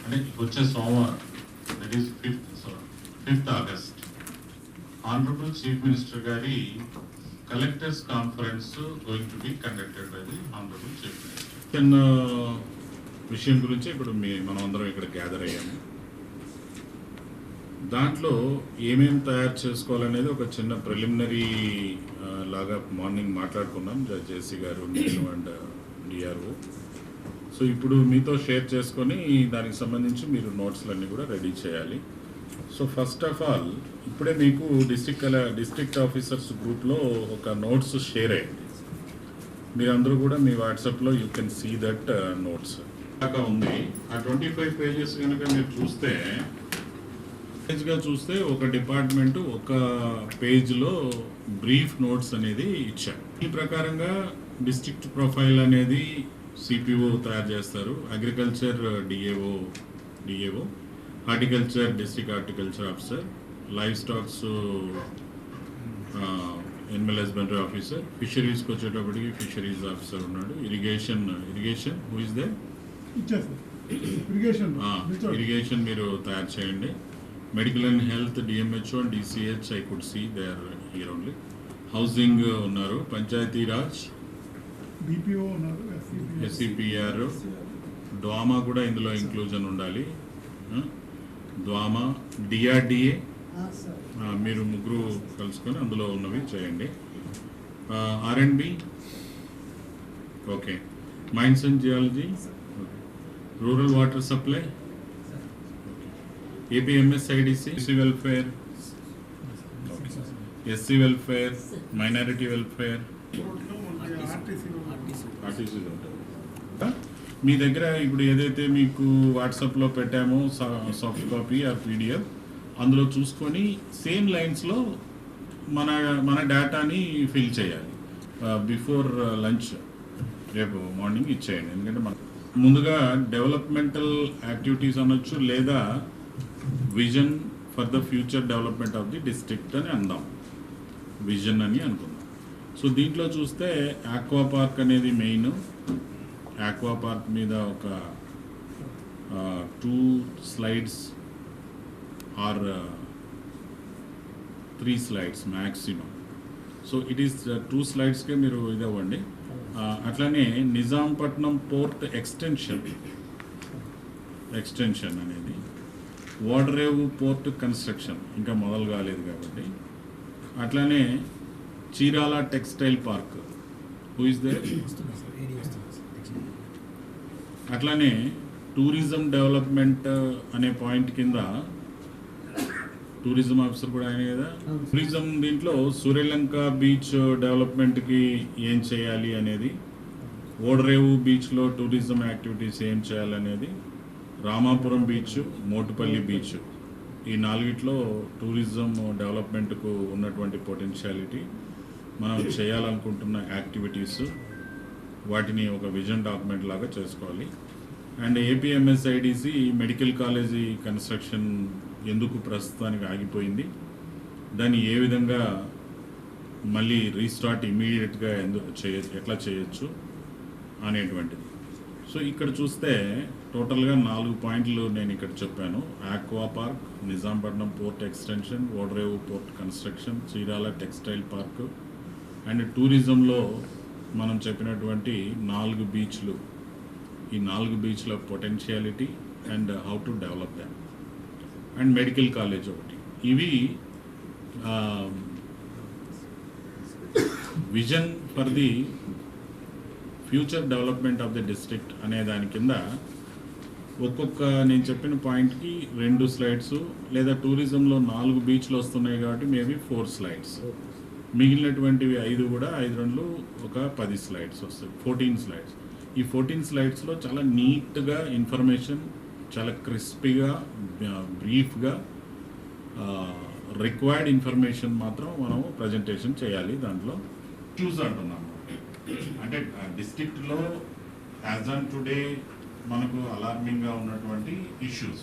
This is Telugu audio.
అంటే వచ్చే సోమవారం, that is 5th August, honourable chief minister గారి collectors conference going to be conducted by the honourable chief minister. చిన్న విషయం గురించి ఇప్పుడు మనం అందరం ఇక్కడ గ్యాదర్ అయ్యాము. దాంట్లో ఏమేమి తయారు చేసుకోవాలనేది ఒక చిన్న ప్రిలిమినరీ లాగా మార్నింగ్ మాట్లాడుకున్నాం జేసీ గారు, నేను అండ్ డిఆర్ఓ. సో ఇప్పుడు మీతో షేర్ చేసుకొని దానికి సంబంధించి మీరు నోట్స్లన్నీ కూడా రెడీ చేయాలి. సో ఫస్ట్ ఆఫ్ ఆల్ ఇప్పుడే మీకు డిస్ట్రిక్ట్ ఆఫీసర్స్ గ్రూప్లో ఒక నోట్స్ షేర్ అయ్యింది. మీరందరూ కూడా మీ వాట్సాప్లో you can see that notes దాకా ఉంది. ఆ 25 pages కనుక మీరు చూస్తే ఒక డిపార్ట్మెంట్ ఒక పేజ్లో బ్రీఫ్ నోట్స్ అనేది ఇచ్చారు. ఈ ప్రకారంగా డిస్ట్రిక్ట్ ప్రొఫైల్ అనేది సిపిఓ తయారు చేస్తారు, agriculture DAO, horticulture district horticulture officer, live stocks animal husbandry officer, ఫిషరీస్కి వచ్చేటప్పటికి ఫిషరీస్ ఆఫీసర్ ఉన్నాడు, irrigation who is they irrigation మీరు తయారు చేయండి. Medical and health DMHO and DCH I could see they are here only. Housing ఉన్నారు, పంచాయతీ రాజ్, ఎస్సిపిఆర్, డ్వామా కూడా ఇందులో ఇంక్లూజన్ ఉండాలి. డ్వామా, డిఆర్డిఏ మీరు ముగ్గురు కలుసుకొని అందులో ఉన్నవి చేయండి. R and B, okay, mines and geology, rural water supply, APMSIDC, SC welfare, minority welfare, RTC ఉంటుంది. మీ దగ్గర ఇప్పుడు ఏదైతే మీకు వాట్సాప్లో పెట్టామో సాఫ్ట్ కాపీ ఆర్ పీడిఎఫ్, అందులో చూసుకొని సేమ్ లైన్స్లో మన డేటాని ఫిల్ చేయాలి. బిఫోర్ లంచ్ రేపు మార్నింగ్ ఇచ్చేయండి. ఎందుకంటే మన ముందుగా డెవలప్మెంటల్ యాక్టివిటీస్ అనొచ్చు, లేదా vision for the future development of the district అని అందాం, విజన్ అని అనుకుందాం. సో దీంట్లో చూస్తే ఆక్వా పార్క్ అనేది మెయిన్. ఆక్వా పార్క్ మీద ఒక 2 slides or 3 slides maximum. So it is 2 slides మీరు ఇది అవ్వండి. అట్లానే నిజాంపట్నం పోర్ట్ ఎక్స్టెన్షన్ అనేది, ఓడరేవు పోర్ట్ కన్స్ట్రక్షన్ ఇంకా మొదలు కాలేదు కాబట్టి, అట్లానే Chirala textile park, who is there, అట్లానే టూరిజం డెవలప్మెంట్ అనే పాయింట్ కింద టూరిజం ఆఫీసర్ కూడా ఆయన కదా. టూరిజం దీంట్లో సూర్యలంక బీచ్ డెవలప్మెంట్కి ఏం చేయాలి అనేది, ఓడరేవు బీచ్లో టూరిజం యాక్టివిటీస్ ఏం చేయాలనేది, రామాపురం బీచ్, మోటుపల్లి బీచ్, ఈ 4 టూరిజం డెవలప్మెంట్కు ఉన్నటువంటి పొటెన్షియాలిటీ, మనం చేయాలనుకుంటున్న యాక్టివిటీస్, వాటిని ఒక విజన్ డాక్యుమెంట్ లాగా చేసుకోవాలి. And APMSIDC medical college construction ఎందుకు ప్రస్తుతానికి ఆగిపోయింది, దాన్ని ఏ విధంగా మళ్ళీ రీస్టార్ట్ ఇమీడియట్గా ఎట్లా చేయొచ్చు అనేటువంటిది. సో ఇక్కడ చూస్తే టోటల్గా 4 పాయింట్లు నేను ఇక్కడ చెప్పాను. Aqua park, Nizampatnam port extension, Odarevu port construction, Chirala textile park, and టూరిజంలో మనం చెప్పినటువంటి 4 బీచ్లు, ఈ 4 బీచ్ల potentiality and how to develop them, and medical college ఒకటి. ఇవి vision for the future development of the district అనే దాని కింద ఒక్కొక్క నేను చెప్పిన పాయింట్కి 2 slides, లేదా టూరిజంలో 4 బీచ్లు వస్తున్నాయి కాబట్టి మేబీ 4 slides, మిగిలినటువంటివి 5 కూడా 5 ఒక 10 slides వస్తాయి, 14 slides. ఈ 14 slides చాలా నీట్గా ఇన్ఫర్మేషన్, చాలా క్రిస్పీగా, బ్రీఫ్గా, రిక్వైర్డ్ ఇన్ఫర్మేషన్ మాత్రం మనం ప్రజెంటేషన్ చేయాలి. దాంట్లో చూస్ అంటున్నాము అంటే డిస్ట్రిక్ట్లో యాజ్ ఆన్ టుడే మనకు అలార్మింగ్గా ఉన్నటువంటి ఇష్యూస్